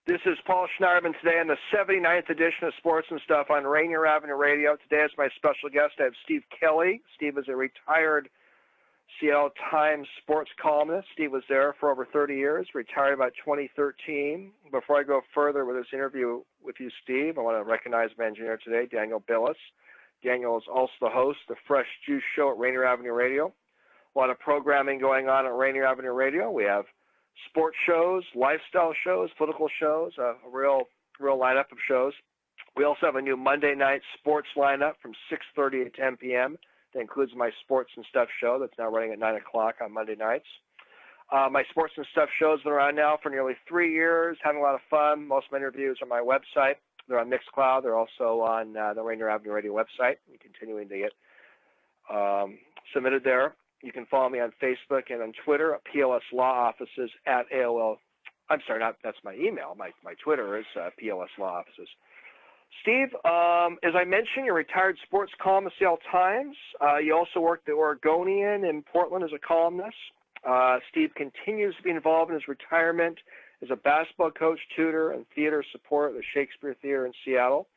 This is Paul Schneiderman today on the 79th edition of Sports and Stuff on Rainier Avenue Radio. Today is my special guest. I have Steve Kelley. Steve is a retired Seattle Times sports columnist. Steve was there for over 30 years, retired about 2013. Before I go further with this interview with you, Steve, I want to recognize my engineer today, Daniel Billis. Daniel is also the host of the Fresh Juice Show at Rainier Avenue Radio. A lot of programming going on at Rainier Avenue Radio. We have sports shows, lifestyle shows, political shows, a real lineup of shows. We also have a new Monday night sports lineup from 6:30 to 10 p.m. That includes my Sports and Stuff show that's now running at 9 o'clock on Monday nights. My Sports and Stuff show has been around now for nearly 3 years, having a lot of fun. Most of my interviews are on my website. They're on Mixcloud. They're also on the Rainier Avenue Radio website. I'm continuing to get submitted there. You can follow me on Facebook and on Twitter at PLS Law Offices at AOL. I'm sorry, that's my email. My Twitter is PLS Law Offices. Steve, as I mentioned, you're a retired sports columnist at Seattle Times. You also worked at the Oregonian in Portland as a columnist. Steve continues to be involved in his retirement as a basketball coach, tutor, and theater support at the Shakespeare Theater in Seattle.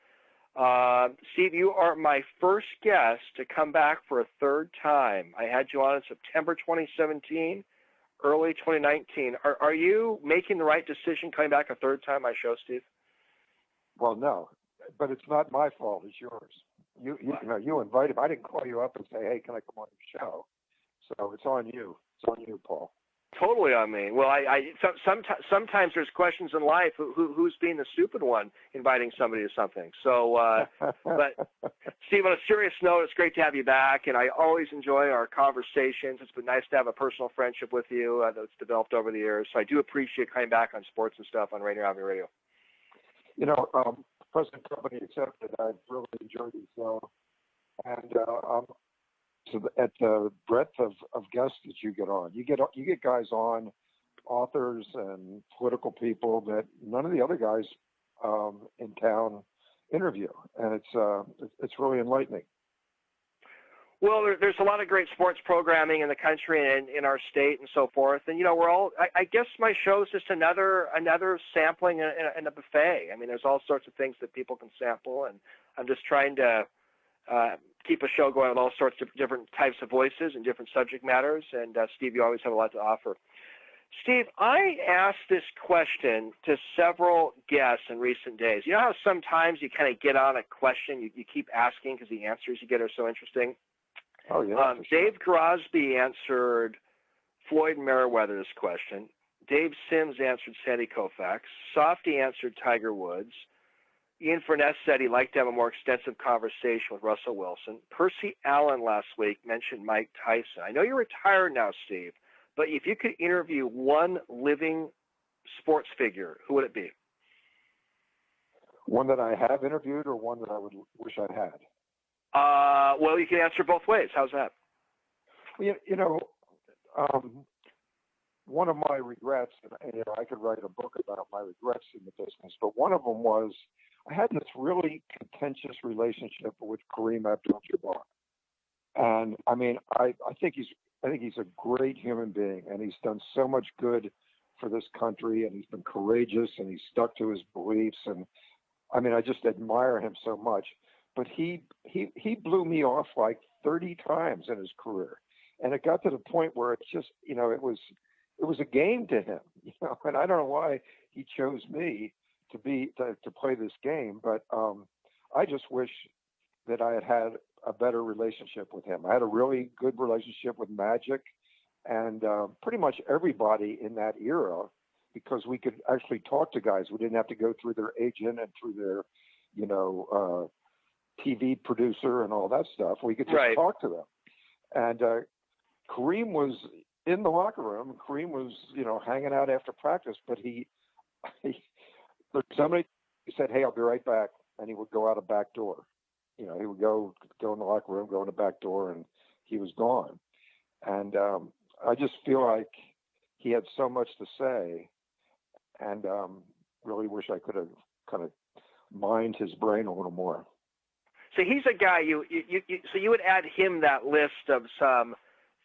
Steve, you are my first guest to come back for a third time. I had you on in September 2017, early 2019. Are you making the right decision coming back a third time on my show, Steve? Well, no, but it's not my fault. It's yours. You invited me. I didn't call you up and say, hey, can I come on your show? So it's on you. It's on you, Paul. Totally on me. Well, sometimes there's questions in life. Who's being the stupid one inviting somebody to something? So, but Steve, on a serious note, it's great to have you back, and I always enjoy our conversations. It's been nice to have a personal friendship with you that's developed over the years. So I do appreciate coming back on Sports and Stuff on Rainier Avenue Radio. You know, present company accepted. I've really enjoyed the show, and so at the breadth of guests that you get on, you get guys on, authors and political people that none of the other guys in town interview, and it's really enlightening. Well, there's a lot of great sports programming in the country and in our state and so forth, and we're all. I guess my show is just another sampling in a buffet. I mean, there's all sorts of things that people can sample, and I'm just trying to keep a show going with all sorts of different types of voices and different subject matters. And Steve, you always have a lot to offer. Steve, I asked this question to several guests in recent days. You know how sometimes you kind of get on a question, you keep asking because the answers you get are so interesting? Oh, yeah. Dave Crosby answered Floyd Mayweather's question. Dave Sims answered Sandy Koufax. Softy answered Tiger Woods. Ian Furness said he'd like to have a more extensive conversation with Russell Wilson. Percy Allen last week mentioned Mike Tyson. I know you're retired now, Steve, but if you could interview one living sports figure, who would it be? One that I have interviewed or one that I would wish I had? Well, you can answer both ways. How's that? One of my regrets, and I could write a book about my regrets in the business, but one of them was I had this really contentious relationship with Kareem Abdul-Jabbar. And I mean, I think he's a great human being, and he's done so much good for this country, and he's been courageous, and he's stuck to his beliefs. And I mean, I just admire him so much. But he blew me off like 30 times in his career, and it got to the point where it's just, it was a game to him, and I don't know why he chose me to play this game, but I just wish that I had a better relationship with him. I had a really good relationship with Magic and pretty much everybody in that era, because we could actually talk to guys. We didn't have to go through their agent and through their, TV producer and all that stuff. We could just talk to them. And Kareem was in the locker room. Kareem was, hanging out after practice, but somebody said, hey, I'll be right back. And he would go out a back door. He would go in the locker room, go in the back door, and he was gone. And I just feel like he had so much to say, and really wish I could have kind of mined his brain a little more. So he's a guy so you would add him that list of some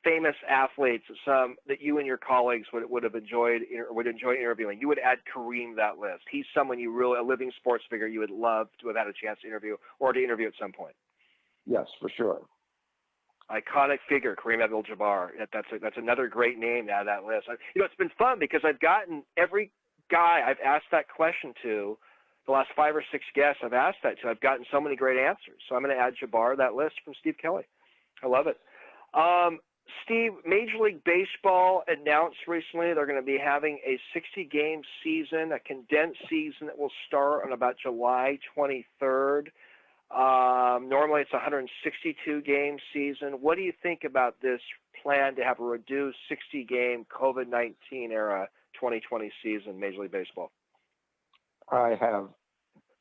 famous athletes, some that you and your colleagues would have enjoyed or would enjoy interviewing, you would add Kareem to that list. He's someone you really, a living sports figure you would love to have had a chance to interview or to interview at some point. Yes, for sure. Iconic figure, Kareem Abdul-Jabbar. That's another great name to add that list. It's been fun because I've gotten every guy I've asked that question to, the last 5 or 6 guests I've asked that to, I've gotten so many great answers. So I'm going to add Jabbar to that list from Steve Kelley. I love it. Steve, Major League Baseball announced recently they're going to be having a 60-game season, a condensed season that will start on about July 23rd. Normally it's a 162-game season. What do you think about this plan to have a reduced 60-game COVID-19 era 2020 season, Major League Baseball? I have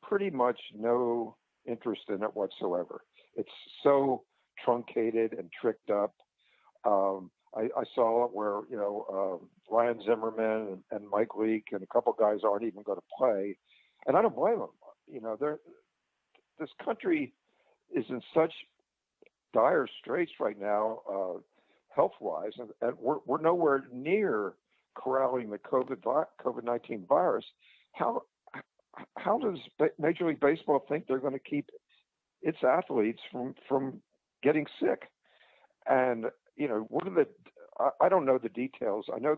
pretty much no interest in it whatsoever. It's so truncated and tricked up. I saw it where, Ryan Zimmerman and Mike Leake and a couple guys aren't even going to play. And I don't blame them. This country is in such dire straits right now, health-wise, and we're nowhere near corralling the COVID-19 virus. How does Major League Baseball think they're going to keep its athletes from getting sick? And I don't know the details. I know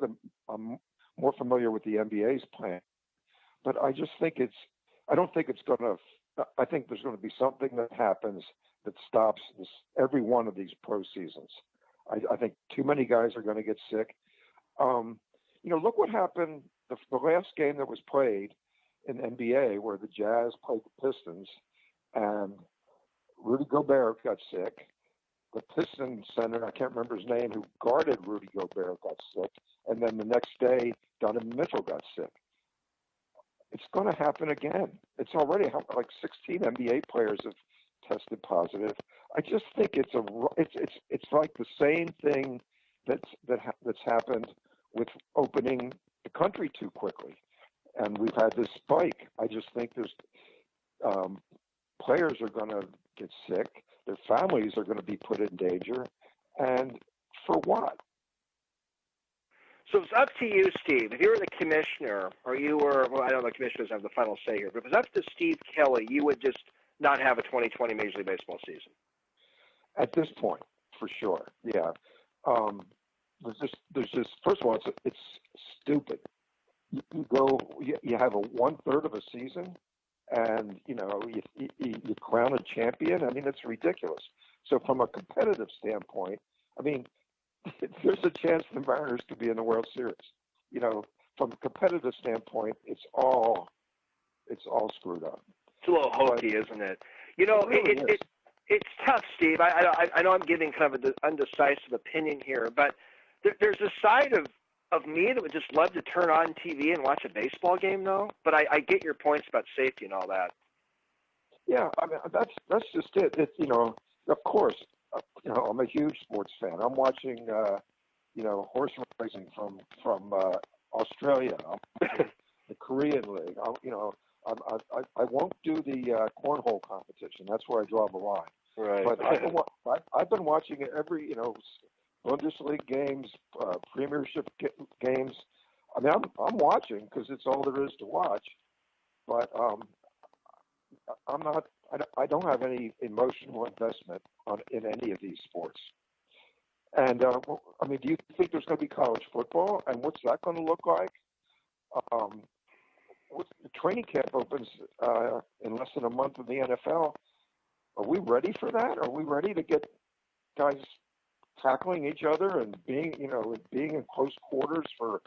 I'm more familiar with the NBA's plan, but I just think I don't think it's going to. I think there's going to be something that happens that stops every one of these pro seasons. I think too many guys are going to get sick. Look what happened the last game that was played in the NBA where the Jazz played the Pistons and Rudy Gobert got sick. The Pistons center, I can't remember his name, who guarded Rudy Gobert got sick. And then the next day, Donovan Mitchell got sick. It's going to happen again. It's already like 16 NBA players have tested positive. I just think it's like the same thing that's happened with opening the country too quickly, and we've had this spike. I just think there's players are going to get sick. Their families are going to be put in danger, and for what? So it's up to you, Steve. If you were the commissioner, or you were, well, I don't know, the commissioners have the final say here, but if it's up to Steve Kelley, you would just not have a 2020 Major League Baseball season. At this point, for sure, yeah. There's just first of all, it's stupid. You have a 1/3 of a season, and you crown a champion. I mean, it's ridiculous. So from a competitive standpoint, I mean, there's a chance the Mariners could be in the World Series. From a competitive standpoint, it's all screwed up. It's a little hokey, isn't it? It's tough, Steve. I know I'm giving kind of an undecisive opinion here, but there's a side of me that would just love to turn on TV and watch a baseball game, though. But I get your points about safety and all that. Yeah, I mean that's just it. Of course, I'm a huge sports fan. I'm watching, horse racing from Australia, the Korean League. I won't do the cornhole competition. That's where I draw the line. Right. But I've been watching every Bundesliga games, Premiership games. I mean, I'm watching because it's all there is to watch. But I'm not. I don't have any emotional investment in any of these sports. And I mean, do you think there's going to be college football? And what's that going to look like? The training camp opens in less than a month in the NFL. Are we ready for that? Are we ready to get guys tackling each other and being in close quarters for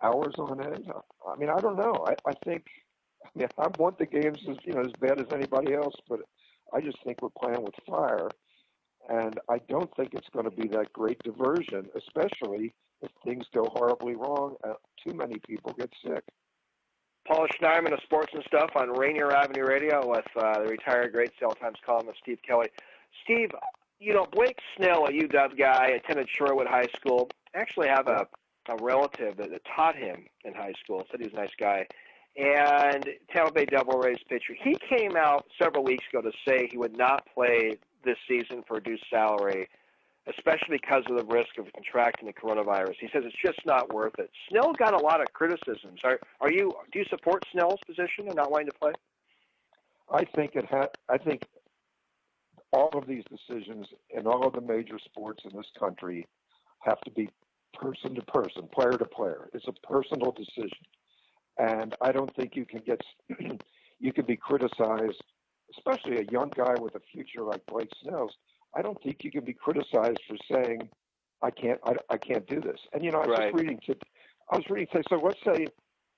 hours on end? I mean, I don't know. I think. I mean, I want the games as bad as anybody else, but I just think we're playing with fire, and I don't think it's going to be that great diversion, especially if things go horribly wrong and too many people get sick. Paul Schneiderman of Sports and Stuff on Rainier Avenue Radio with the retired great Seattle Times columnist Steve Kelley. Steve, Blake Snell, a UW guy, attended Shorewood High School. I actually have a relative that taught him in high school, said he was a nice guy. And Tampa Bay Devil Rays pitcher. He came out several weeks ago to say he would not play this season for reduced salary. especially because of the risk of contracting the coronavirus. He says it's just not worth it. Snell got a lot of criticisms. Do you support Snell's position and not wanting to play? I think I think all of these decisions in all of the major sports in this country have to be person to person, player to player. It's a personal decision. And I don't think you can you can be criticized, especially a young guy with a future like Blake Snell's. I don't think you can be criticized for saying, I can't do this. And, I was just reading today. So let's say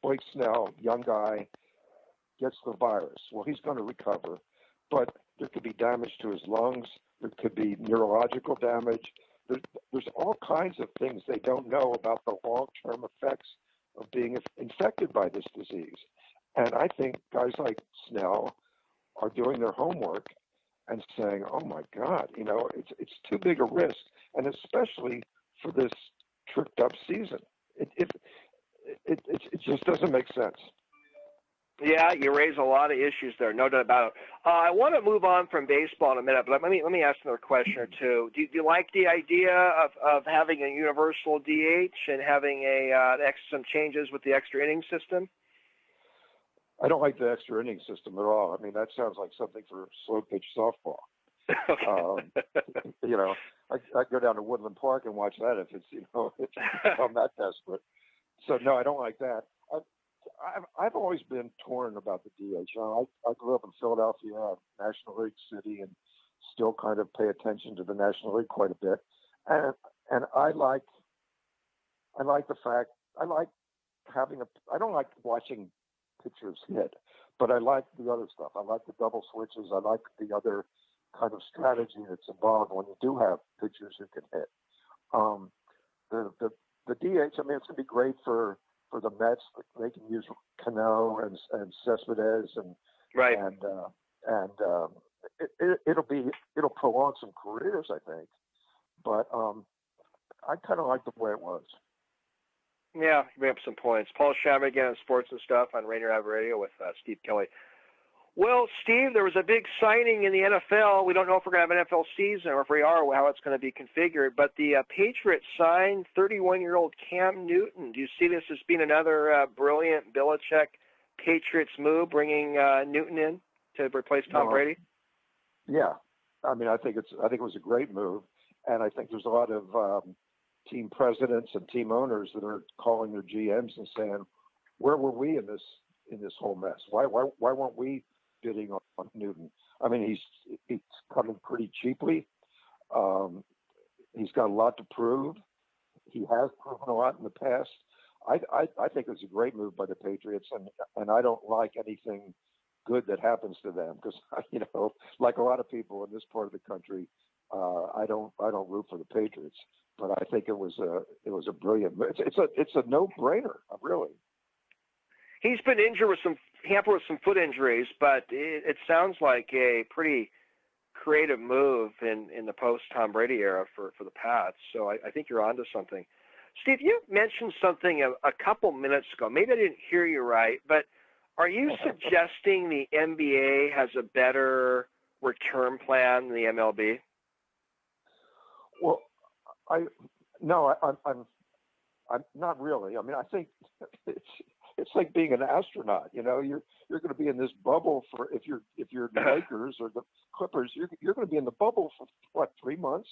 Blake Snell, young guy, gets the virus. Well, he's going to recover, but there could be damage to his lungs. There could be neurological damage. There's all kinds of things they don't know about the long-term effects of being infected by this disease. And I think guys like Snell are doing their homework and saying, oh my God, it's too big a risk. And especially for this tricked up season, it just doesn't make sense. Yeah, you raise a lot of issues there, no doubt about it. I want to move on from baseball in a minute, but let me ask another question or two. Do you like the idea of having a universal DH and having some changes with the extra inning system? I don't like the extra inning system at all. I mean, that sounds like something for slow pitch softball. I go down to Woodland Park and watch that if I'm that desperate. So no, I don't like that. I've always been torn about the DH. I grew up in Philadelphia, National League city, and still kind of pay attention to the National League quite a bit. And I like the fact I don't like watching pitchers hit, but I like the other stuff. I like the double switches. I like the other kind of strategy that's involved when you do have pitchers who can hit. The DH, I mean, it's going to be great for the Mets. They can use Cano and Cespedes it'll prolong some careers, I think. But I kind of like the way it was. Yeah, you bring up some points. Paul Shammer again on Sports and Stuff on Rainier Ave Radio with Steve Kelley. Well, Steve, there was a big signing in the NFL. We don't know if we're going to have an NFL season or if we are, how it's going to be configured. But the Patriots signed 31-year-old Cam Newton. Do you see this as being another brilliant Belichick Patriots move, bringing Newton in to replace Tom Brady? Yeah, I mean, I think it was a great move, and I think there's a lot of team presidents and team owners that are calling their GMs and saying, "Where were we in this whole mess? Why weren't we bidding on Newton?" I mean, he's coming pretty cheaply. He's got a lot to prove. He has proven a lot in the past. I think it's a great move by the Patriots, and I don't like anything good that happens to them because like a lot of people in this part of the country, I don't root for the Patriots, but I think it was a brilliant. It's a no-brainer, really. He's been hampered with some foot injuries, but it sounds like a pretty creative move in the post-Tom Brady era for the Pats. So I think you're onto something. Steve, you mentioned something a couple minutes ago. Maybe I didn't hear you right, but are you suggesting the NBA has a better return plan than the MLB? Well, I'm not really. I mean, I think it's like being an astronaut. You're going to be in this bubble for if you're the Lakers or the Clippers, you're going to be in the bubble for what, 3 months,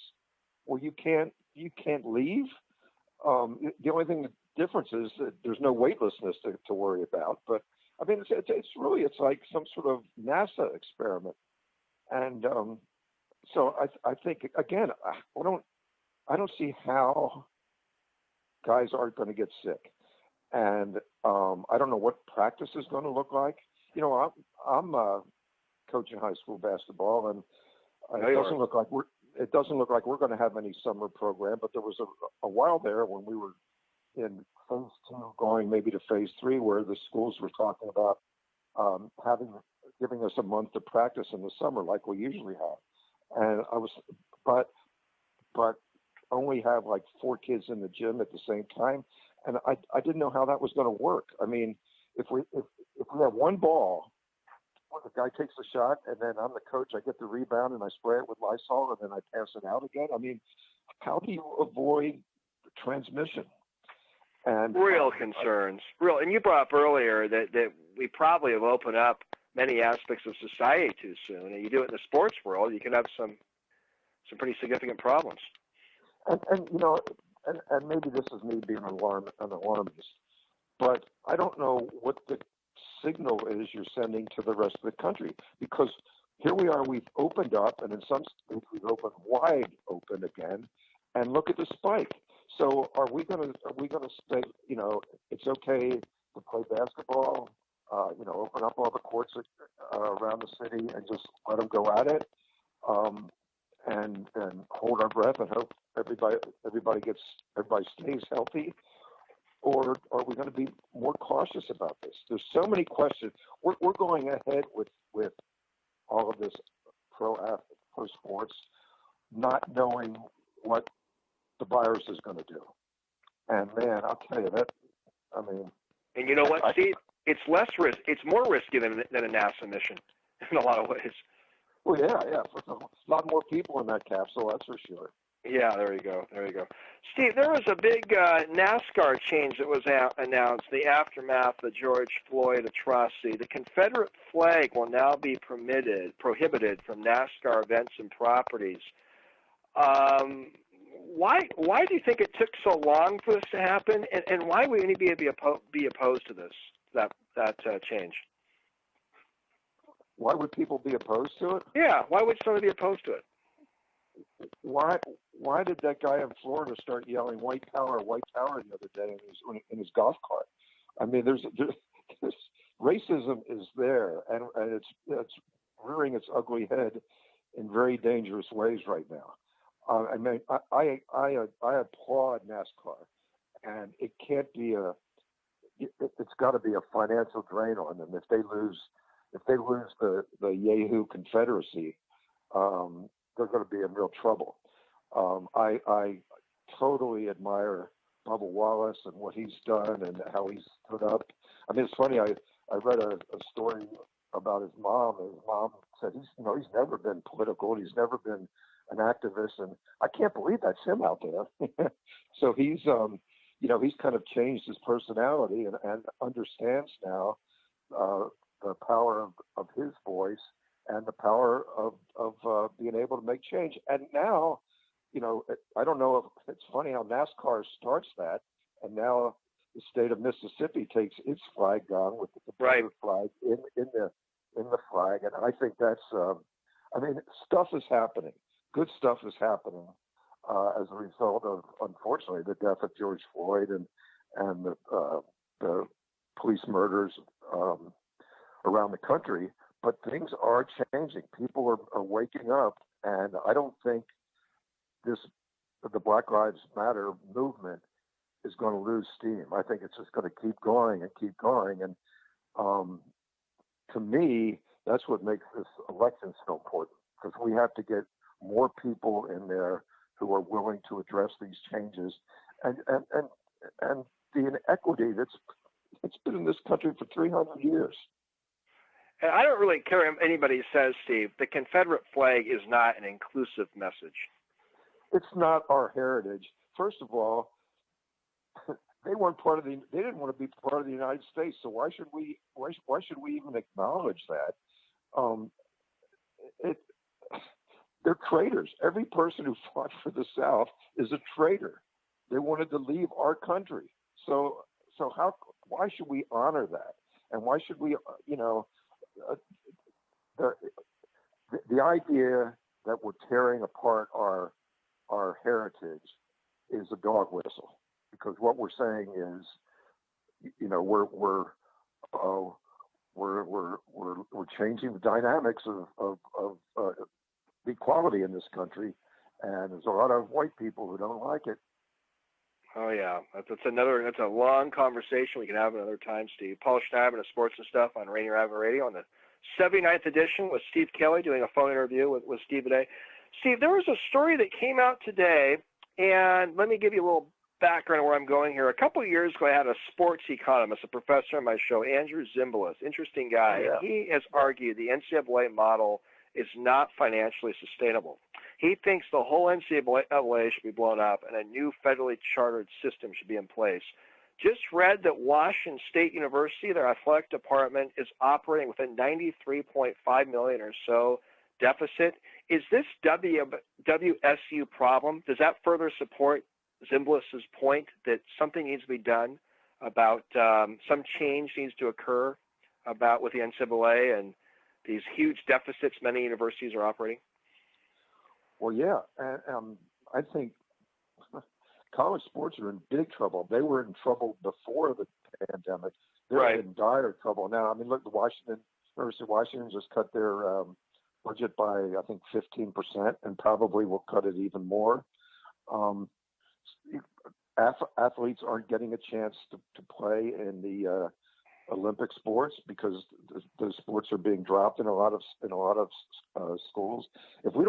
where you can't leave. The only thing, the difference is that there's no weightlessness to worry about. But I mean, it's like some sort of NASA experiment, and so I think again, I don't see how guys aren't going to get sick. And I don't know what practice is going to look like. I'm coaching high school basketball, and it doesn't look like we're going to have any summer program. But there was a while there when we were in phase 2, going maybe to phase 3, where the schools were talking about giving us a month to practice in the summer, like we usually have. And but only have like 4 kids in the gym at the same time. And I didn't know how that was going to work. I mean, if we have one ball, the guy takes a shot, and then I'm the coach, I get the rebound, and I spray it with Lysol, and then I pass it out again. I mean, how do you avoid transmission? And real concerns. And you brought up earlier that we probably have opened up many aspects of society too soon. And you do it in the sports world, you can have some pretty significant problems. And you know, and maybe this is me being an alarmist, but I don't know what the signal is you're sending to the rest of the country, because here we are, we've opened up, and in some states we've opened wide open again, and look at the spike. So are we gonna say, you know, it's okay to play basketball, you know, open up all the courts around the city and just let them go at it, and hold our breath and hope everybody stays healthy? Or are we going to be more cautious about this? There's so many questions. We're going ahead with all of this pro sports, not knowing what the virus is going to do. And man, I'll tell you that. I mean, and you know what, Steve? It's less risk. It's more risky than a NASA mission in a lot of ways. Well, yeah. A lot more people in that capsule, that's for sure. Yeah, there you go. Steve, there was a big NASCAR change that was announced, the aftermath of the George Floyd atrocity. The Confederate flag will now be prohibited from NASCAR events and properties. Why do you think it took so long for this to happen, and why would anybody be opposed to this, that change? Why would people be opposed to it? Yeah, why would somebody be opposed to it? Why did that guy in Florida start yelling white power the other day in his golf cart? I mean, there's racism is there, and it's rearing its ugly head in very dangerous ways right now. I mean, I applaud NASCAR, and it can't be it's got to be a financial drain on them if they lose the Yahoo Confederacy. They're going to be in real trouble. I totally admire Bubba Wallace and what he's done and how he's stood up. I mean, it's funny. I read a story about his mom. And his mom said he's never been political. He's never been an activist, and I can't believe that's him out there. So he's he's kind of changed his personality and understands now the power of his voice and the power of being able to make change. And now, I don't know if it's funny how NASCAR starts that, and now the state of Mississippi takes its flag down with the Confederate flag in the flag, and I think that's. Stuff is happening. Good stuff is happening as a result of, unfortunately, the death of George Floyd and the police murders around the country. But things are changing. People are waking up, and I don't think the Black Lives Matter movement is going to lose steam. I think it's just going to keep going and keep going. And to me, that's what makes this election so important, because we have to get more people in there who are willing to address these changes and the inequity that's been in this country for 300 years. And I don't really care if anybody says, Steve, the Confederate flag is not an inclusive message. It's not our heritage. First of all, they didn't want to be part of the United States. So why should we even acknowledge that? They're traitors. Every person who fought for the South is a traitor. They wanted to leave our country. So why should we honor that? And why should we, the idea that we're tearing apart our heritage is a dog whistle, because what we're saying is, we're changing the dynamics of equality in this country, and there's a lot of white people who don't like it. Oh yeah, that's a long conversation we can have another time, Steve. Paul Schneiderman of Sports and Stuff on Rainier Avenue Radio on the 79th edition with Steve Kelley, doing a phone interview with Steve today. Steve, there was a story that came out today, and let me give you a little background on where I'm going here. A couple of years ago, I had a sports economist, a professor on my show, Andrew Zimbalist, interesting guy. Yeah. He has argued the NCAA model is not financially sustainable. He thinks the whole NCAA should be blown up and a new federally chartered system should be in place. Just read that Washington State University, their athletic department, is operating with a $93.5 million or so deficit. Is this WSU problem? Does that further support Zimbalist's point that something needs to be done about some change needs to occur about with the NCAA and these huge deficits many universities are operating? Well, yeah, and I think college sports are in big trouble. They were in trouble before the pandemic. They're in dire trouble now. I mean, look, University of Washington just cut their budget by, I think, 15%, and probably will cut it even more. Athletes aren't getting a chance to play in the Olympic sports because the sports are being dropped in a lot of schools. If we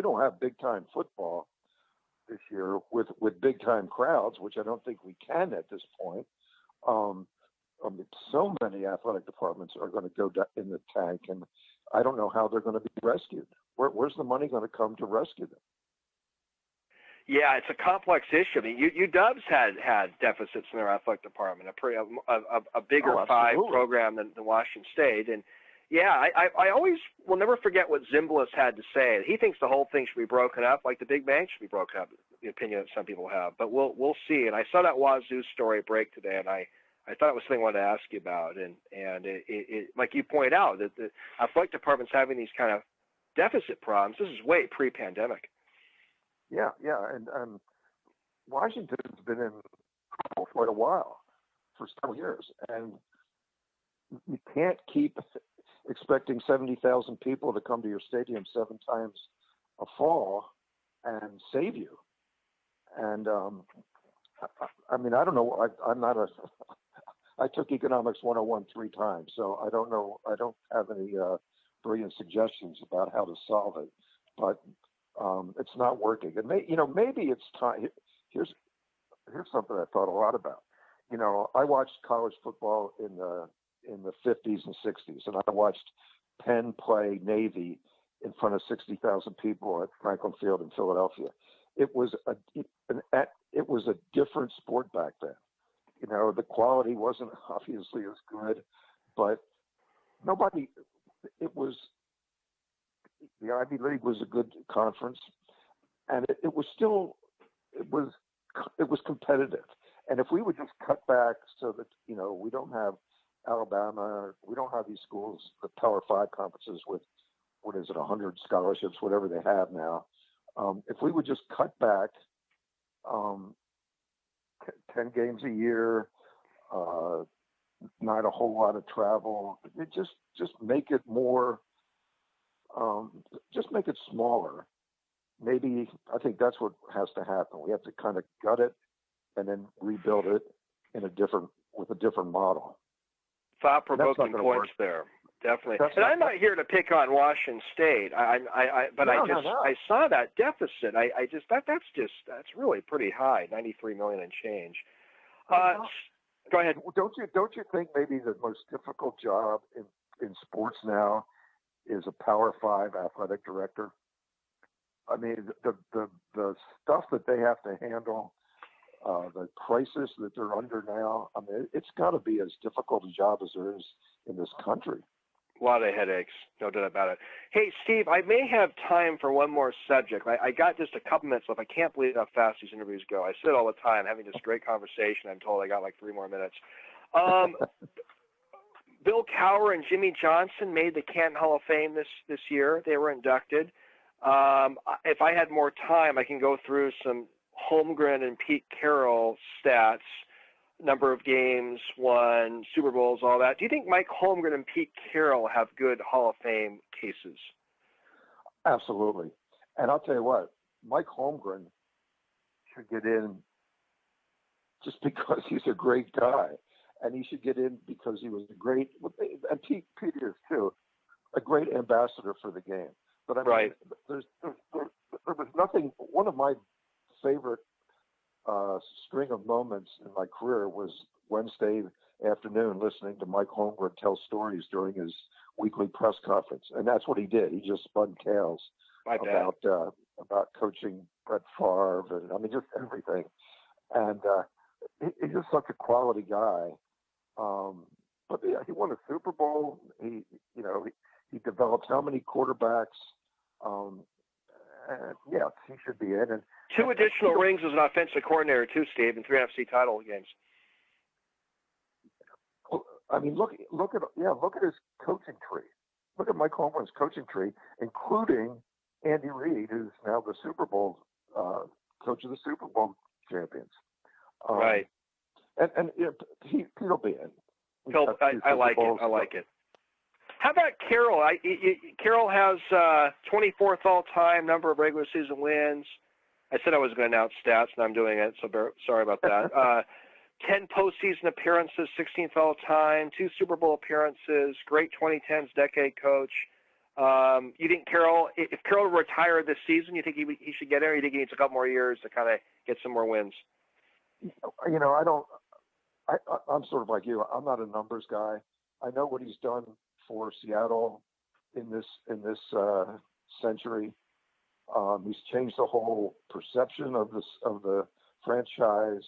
don't have big time football this year with big time crowds, which I don't think we can at this point, so many athletic departments are going to go in the tank, and I don't know how they're going to be rescued. Where's the money going to come to rescue them? Yeah, it's a complex issue. I mean, UW's had deficits in their athletic department, a bigger five program than Washington State. And yeah, I always will never forget what Zimbalist had to say. He thinks the whole thing should be broken up, like the big bank should be broken up. The opinion that some people have, but we'll see. And I saw that Wazoo story break today, and I thought it was something I wanted to ask you about. And it like you point out, that the athletic department's having these kind of deficit problems. This is way pre-pandemic. Yeah, and Washington's been in trouble for a while, for several years, and you can't keep expecting 70,000 people to come to your stadium 7 times a fall and save you. And I mean, I don't know. I'm not a. I took economics 101 3 times, so I don't know. I don't have any brilliant suggestions about how to solve it, but it's not working. And maybe it's time. Here's something I thought a lot about. I watched college football in the 50s and 60s, and I watched Penn play Navy in front of 60,000 people at Franklin Field in Philadelphia. It was a different sport back then. The quality wasn't obviously as good, but the Ivy League was a good conference, and it was competitive. And if we would just cut back so that we don't have Alabama, we don't have these schools, the Power 5 conferences with 100 scholarships, whatever they have now. If we would just cut back 10 games a year, not a whole lot of travel, just make it more. Just make it smaller. Maybe I think that's what has to happen. We have to kind of gut it and then rebuild it with a different model. Thought-provoking points there, definitely. And I'm not here to pick on Washington State. I saw that deficit. That's really pretty high, $93 million and change. Go ahead. Don't you think maybe the most difficult job in sports now is a Power 5 athletic director? I mean, the stuff that they have to handle, the crisis that they're under now, I mean, it's got to be as difficult a job as there is in this country. A lot of headaches, no doubt about it. Hey, Steve, I may have time for one more subject. I got just a couple minutes left. I can't believe how fast these interviews go. I sit all the time having this great conversation. I'm told I got like 3 more minutes. Bill Cowher and Jimmy Johnson made the Canton Hall of Fame this year. They were inducted. If I had more time, I can go through some Holmgren and Pete Carroll stats, number of games won, Super Bowls, all that. Do you think Mike Holmgren and Pete Carroll have good Hall of Fame cases? Absolutely. And I'll tell you what, Mike Holmgren should get in just because he's a great guy. And he should get in because he was a great, and Pete is too, a great ambassador for the game. But I mean, there was nothing. One of my favorite string of moments in my career was Wednesday afternoon listening to Mike Holmgren tell stories during his weekly press conference, and that's what he did. He just spun tales about coaching Brett Favre, and I mean just everything. And he's just such a quality guy. But yeah, he won a Super Bowl. He developed how many quarterbacks? And yes, he should be in. And 2 additional rings as an offensive coordinator too, Steve, and 3 NFC title games. I mean, look at his coaching tree. Look at Mike Holmgren's coaching tree, including Andy Reid, who's now the Super Bowl coach of the Super Bowl champions. Right. And he'll be in. I like it. I like it. How about Carroll? Carroll has 24th all-time number of regular season wins. I said I was going to announce stats, and I'm doing it, so sorry about that. 10 postseason appearances, 16th all-time, 2 Super Bowl appearances, great 2010s decade coach. You think if Carroll retired this season, you think he should get in, or you think he needs a couple more years to kind of get some more wins? I'm sort of like you. I'm not a numbers guy. I know what he's done for Seattle in this century. He's changed the whole perception of the franchise.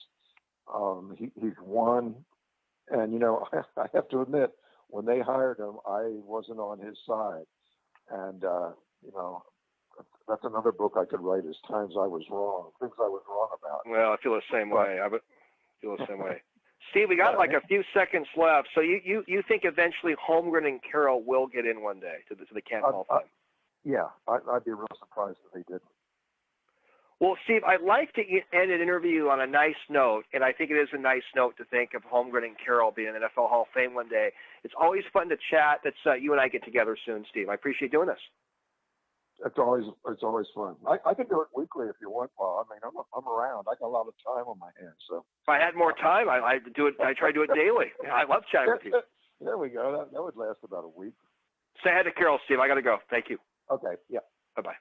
He's won, and I have to admit, when they hired him, I wasn't on his side, and that's another book I could write. Is times I was wrong, things I was wrong about. Well, I feel the same way. I feel the same way. Steve, we got like a few seconds left. So you think eventually Holmgren and Carroll will get in one day to the Canton Hall of Fame? Yeah, I'd be real surprised if they didn't. Well, Steve, I'd like to end an interview on a nice note, and I think it is a nice note to think of Holmgren and Carroll being in the NFL Hall of Fame one day. It's always fun to chat. That's you and I get together soon, Steve. I appreciate doing this. It's always fun. I can do it weekly if you want, Paul. I mean, I'm around. I got a lot of time on my hands. So if I had more time, I do it. I try to do it daily. I love chatting with you. There we go. That would last about a week. Say hi to Carroll, Steve. I got to go. Thank you. Okay. Yeah. Bye-bye.